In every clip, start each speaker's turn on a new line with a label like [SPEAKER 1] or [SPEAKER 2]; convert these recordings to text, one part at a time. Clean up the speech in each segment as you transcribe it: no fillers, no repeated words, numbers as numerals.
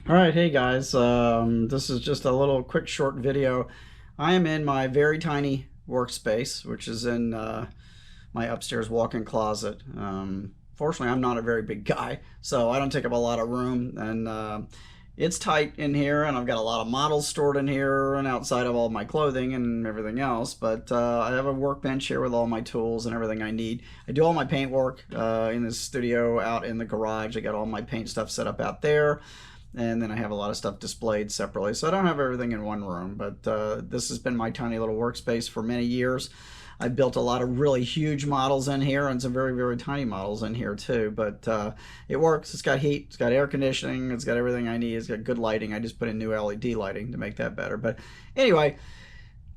[SPEAKER 1] All right, hey guys, this is just a little quick short video. I am in my very tiny workspace, which is in my upstairs walk-in closet. Fortunately, I'm not a very big guy, so I don't take up a lot of room, and it's tight in here, and I've got a lot of models stored in here and outside of all my clothing and everything else, but I have a workbench here with all my tools and everything I need. I do all my paint work in the studio out in the garage. I got all my paint stuff set up out there, and then I have a lot of stuff displayed separately. So I don't have everything in one room, but this has been my tiny little workspace for many years. I built a lot of really huge models in here and some very, very tiny models in here too, but it works. It's got heat, it's got air conditioning, it's got everything I need, it's got good lighting. I just put in new LED lighting to make that better. But anyway,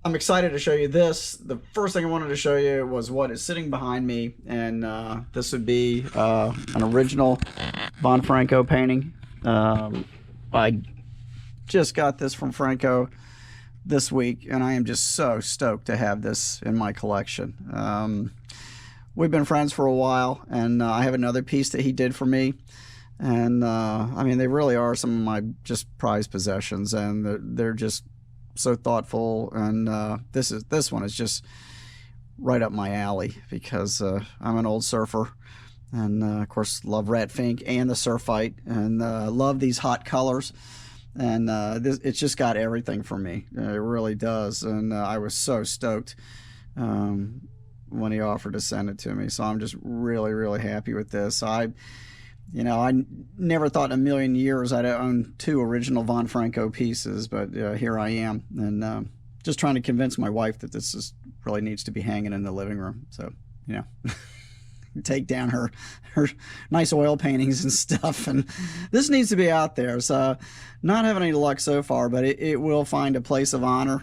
[SPEAKER 1] I'm excited to show you this. The first thing I wanted to show you was what is sitting behind me, and this would be an original Franco painting. I just got this from Franco this week, and I am just so stoked to have this in my collection. We've been friends for a while, and I have another piece that he did for me, and I mean, they really are some of my just prized possessions, and they're just so thoughtful, and this one is just right up my alley because I'm an old surfer, and of course love rat fink and the surfite, and love these hot colors, and it's just got everything for me. It really does, and I was so stoked when he offered to send it to me, so I'm just really happy with this. I never thought in a million years I'd own two original Franco pieces, but here I am, and just trying to convince my wife that this really needs to be hanging in the living room. So, take down her nice oil paintings and stuff, and this needs to be out there. So not having any luck so far, but it will find a place of honor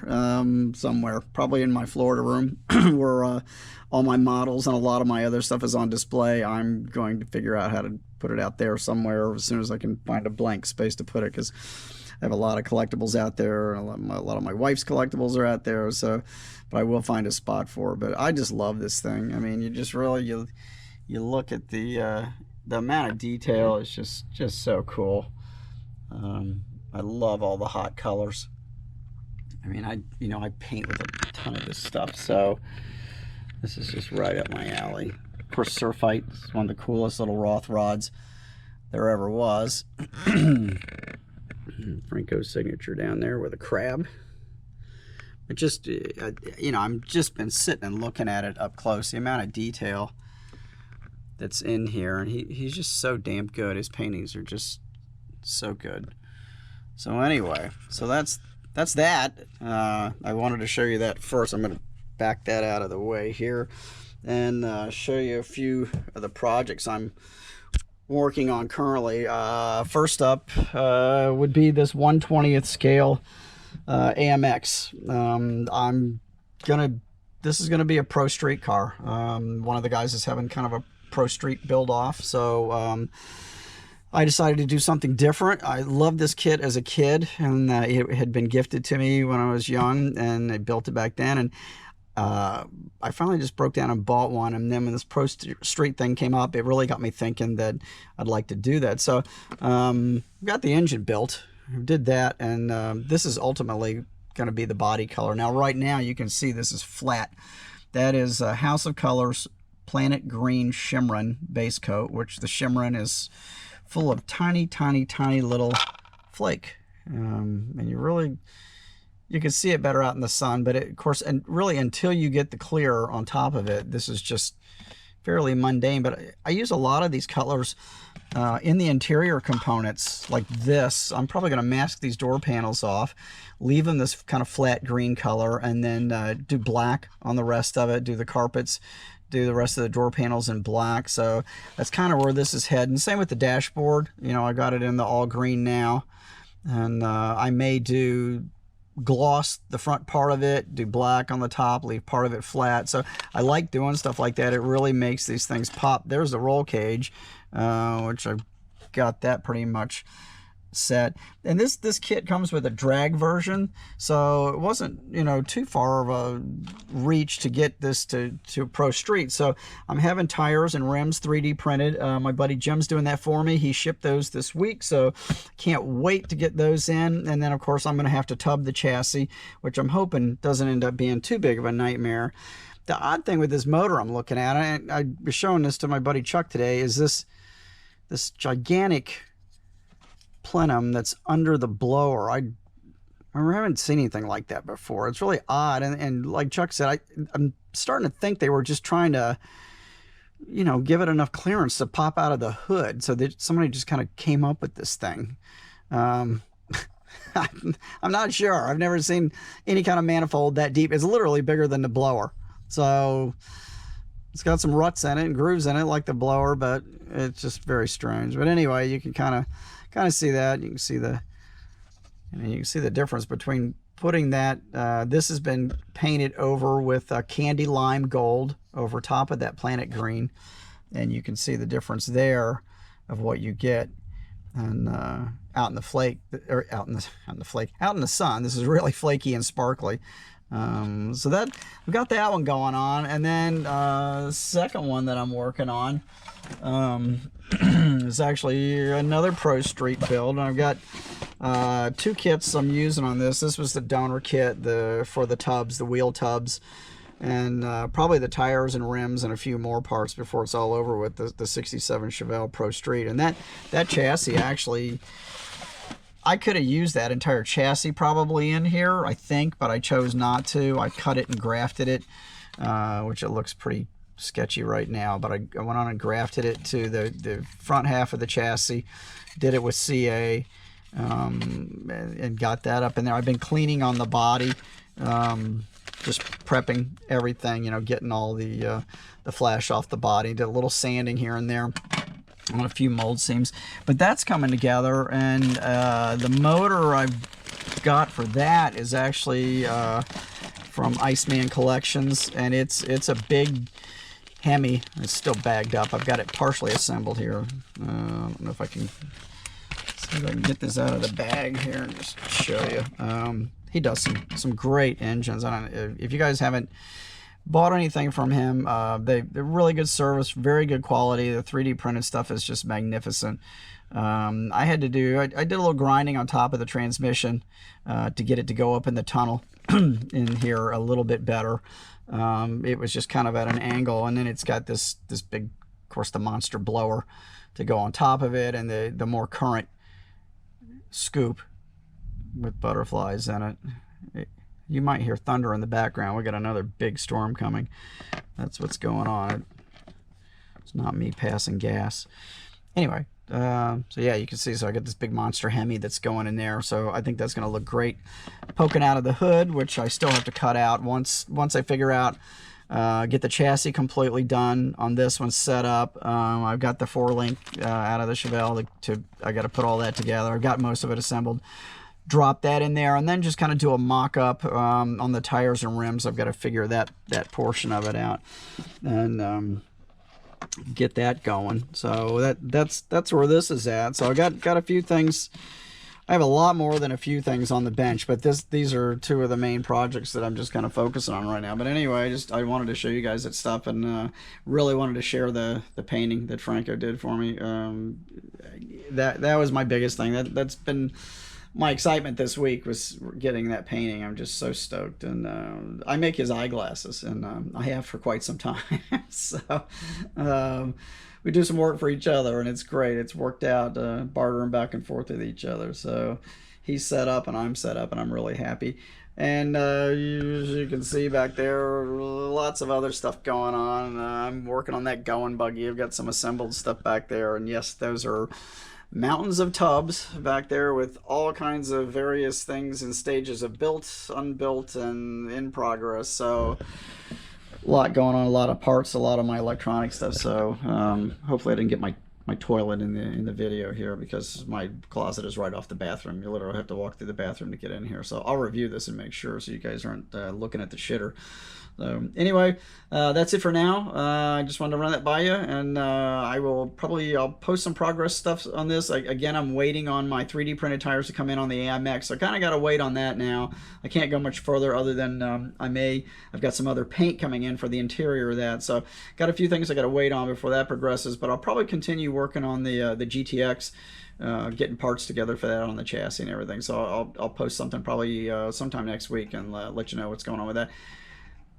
[SPEAKER 1] somewhere, probably in my Florida room where all my models and a lot of my other stuff is on display. I'm going to figure out how to put it out there somewhere as soon as I can find a blank space to put it, because I have a lot of collectibles out there, and a lot of my wife's collectibles are out there, so but I will find a spot for it. But I just love this thing. I mean, you just really you look at the amount of detail is just so cool. I love all the hot colors. I mean, I paint with a ton of this stuff, so this is just right up my alley. Of course, surfite is one of the coolest little Roth rods there ever was. Franco's signature down there with a crab. It just, I'm just been sitting and looking at it up close. The amount of detail that's in here, and he's just so damn good. His paintings are just so good. So anyway, so that's that. I wanted to show you that first. I'm going to back that out of the way here and show you a few of the projects I'm working on currently. First up would be this 1/20th scale AMX. This is gonna be a pro street car. One of the guys is having kind of a pro street build off, so I decided to do something different. I loved this kit as a kid, and it had been gifted to me when I was young, and I built it back then, and I finally just broke down and bought one, and then when this pro street thing came up, it really got me thinking that I'd like to do that. So got the engine built, did that, and this is ultimately going to be the body color. Now right now you can see this is flat. That is House of Colors Planet Green Shimmerin base coat, which the shimmerin is full of tiny little flake, and you can see it better out in the sun, but of course, and really until you get the clear on top of it, this is just fairly mundane. But I use a lot of these colors in the interior components like this. I'm probably going to mask these door panels off, leave them this kind of flat green color, and then do black on the rest of it, do the carpets, do the rest of the door panels in black. So that's kind of where this is heading. Same with the dashboard. I got it in the all green now, and I may do gloss the front part of it, do black on the top, leave part of it flat. So I like doing stuff like that. It really makes these things pop. There's the roll cage, which I've got that pretty much set. And this kit comes with a drag version, so it wasn't, you know, too far of a reach to get this to Pro Street. So I'm having tires and rims 3D printed. My buddy Jim's doing that for me. He shipped those this week, so can't wait to get those in. And then of course I'm going to have to tub the chassis, which I'm hoping doesn't end up being too big of a nightmare. The odd thing with this motor I'm looking at, I was showing this to my buddy Chuck today, is this gigantic plenum that's under the blower. I haven't seen anything like that before. It's really odd, and like Chuck said, I'm starting to think they were just trying to, you know, give it enough clearance to pop out of the hood, so that somebody just kind of came up with this thing. I'm not sure. I've never seen any kind of manifold that deep. It's literally bigger than the blower. So it's got some ruts in it and grooves in it like the blower, but it's just very strange. But anyway, you can kind of see that. You can see the difference between putting that. This has been painted over with candy lime gold over top of that planet green, and you can see the difference there of what you get. And out in the flake, or out in the sun, this is really flaky and sparkly. So that we've got that one going on, and then the second one that I'm working on is actually another Pro Street build, and I've got two kits I'm using on this. This was the donor kit for the tubs, the wheel tubs, and probably the tires and rims and a few more parts before it's all over with the 67 Chevelle Pro Street. And that chassis actually, I could have used that entire chassis probably in here, I think, but I chose not to. I cut it and grafted it, which it looks pretty sketchy right now, but I went on and grafted it to the front half of the chassis, did it with CA, and got that up in there. I've been cleaning on the body, just prepping everything, you know, getting all the flash off the body, did a little sanding here and there on a few mold seams, but that's coming together. And the motor I've got for that is actually from Iceman Collections, and it's a big Hemi. It's still bagged up. I've got it partially assembled here. I don't know if I can see if I can get this out of the bag here and just show you. He does some great engines. I don't know if you guys haven't bought anything from him. They're really good service, very good quality. The 3D printed stuff is just magnificent. I did a little grinding on top of the transmission to get it to go up in the tunnel in here a little bit better. It was just kind of at an angle, and then it's got this big, of course, the monster blower to go on top of it, and the more current scoop with butterflies in it. You might hear thunder in the background. We got another big storm coming. That's what's going on. It's not me passing gas. Anyway, so yeah, you can see, so I got this big monster Hemi that's going in there. So I think that's going to look great poking out of the hood, which I still have to cut out once I figure out, get the chassis completely done on this one set up. I've got the 4-link out of the Chevelle. I got to put all that together. I've got most of it assembled. Drop that in there, and then just kind of do a mock-up on the tires and rims. I've got to figure that portion of it out and get that going. So that's where this is at. So I got a few things. I have a lot more than a few things on the bench, but these are two of the main projects that I'm just kind of focusing on right now. But anyway, I wanted to show you guys that stuff, and really wanted to share the painting that Franco did for me. That was my biggest thing. That's been my excitement this week, was getting that painting. I'm just so stoked. And I make his eyeglasses, and I have for quite some time. So we do some work for each other, and it's great. It's worked out, bartering back and forth with each other. So he's set up and I'm set up, and I'm really happy. And as you can see back there, lots of other stuff going on. I'm working on that going buggy. I've got some assembled stuff back there, and yes, those are mountains of tubs back there with all kinds of various things in stages of built, unbuilt, and in progress. So a lot going on, a lot of parts, a lot of my electronic stuff. So hopefully I didn't get my my toilet in the video here, because my closet is right off the bathroom. You literally have to walk through the bathroom to get in here. So I'll review this and make sure so you guys aren't looking at the shitter. So anyway, that's it for now. I just wanted to run that by you, and I'll post some progress stuff on this. Again, I'm waiting on my 3D printed tires to come in on the AIMX. So I kind of got to wait on that now. I can't go much further other than I've got some other paint coming in for the interior of that. So got a few things I got to wait on before that progresses, but I'll probably continue working on the GTX. Getting parts together for that on the chassis and everything. So I'll post something probably sometime next week and let you know what's going on with that.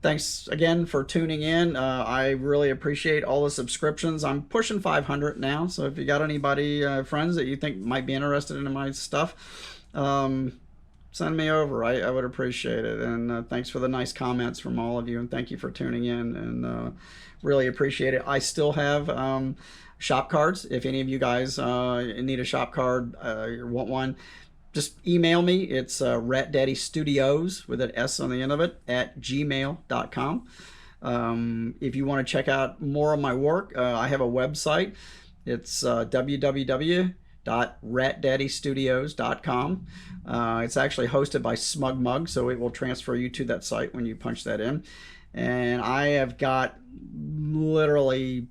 [SPEAKER 1] Thanks again for tuning in. I really appreciate all the subscriptions. I'm pushing 500 now, so if you got anybody, friends that you think might be interested in my stuff, send me over. I would appreciate it. And thanks for the nice comments from all of you, and thank you for tuning in, and really appreciate it. I still have shop cards. If any of you guys need a shop card or want one, just email me. It's ratdaddystudios with an S on the end of it at gmail.com. If you want to check out more of my work, I have a website. It's www.ratdaddystudios.com. It's actually hosted by SmugMug, so it will transfer you to that site when you punch that in. And I have got literally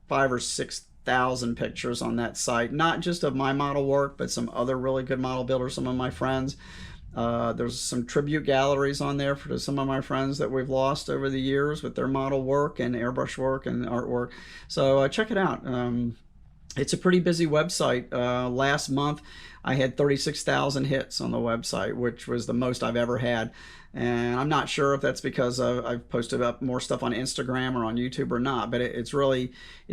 [SPEAKER 1] 5,000 or 6,000 pictures on that site, not just of my model work, but some other really good model builders, some of my friends. There's some tribute galleries on there for some of my friends that we've lost over the years with their model work and airbrush work and artwork. So check it out. It's a pretty busy website. Last month I had 36,000 hits on the website, which was the most I've ever had. And I'm not sure if that's because I've posted up more stuff on Instagram or on YouTube or not, but it's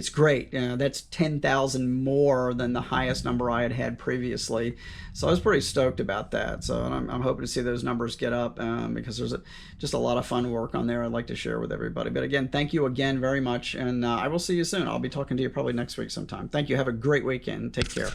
[SPEAKER 1] great. That's 10,000 more than the highest number I had previously. So I was pretty stoked about that. So I'm hoping to see those numbers get up because there's just a lot of fun work on there I'd like to share with everybody. But again, thank you again very much, and I will see you soon. I'll be talking to you probably next week sometime. Thank you. Have a great weekend. Take care.